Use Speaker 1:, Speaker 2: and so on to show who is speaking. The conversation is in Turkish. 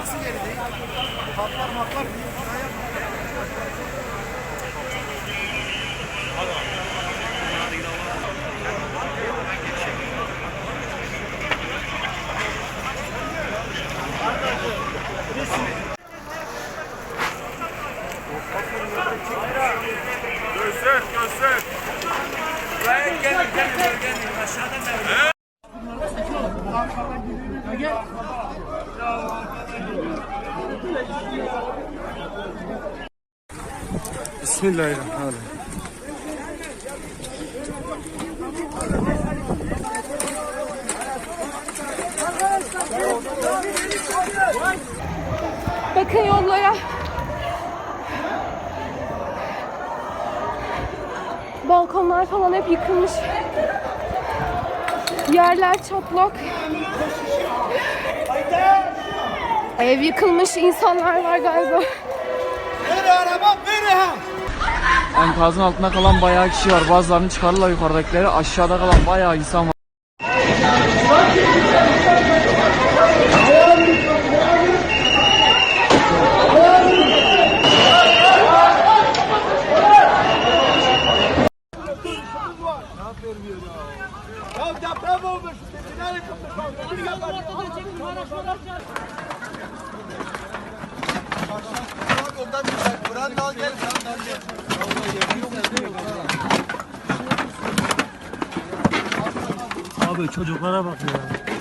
Speaker 1: Nasıl geri değil? Patlar matlar.
Speaker 2: Göster, göster.
Speaker 1: Gelin aşağıdan da.
Speaker 2: Bismillahirrahmanirrahim.
Speaker 3: Bakın yollara. Balkonlar falan hep yıkılmış. Yerler çatlak. Ev yıkılmış, insanlar var galiba.
Speaker 4: Enkazın altında kalan bayağı kişi var. Bazılarını çıkarırlar yukarıdakileri. Aşağıda kalan bayağı insan var.
Speaker 1: Ya deprem olmuş. Binayı yıkılmış. Oradan bir Buran dal gel.
Speaker 5: Abi çocuklara bak ya.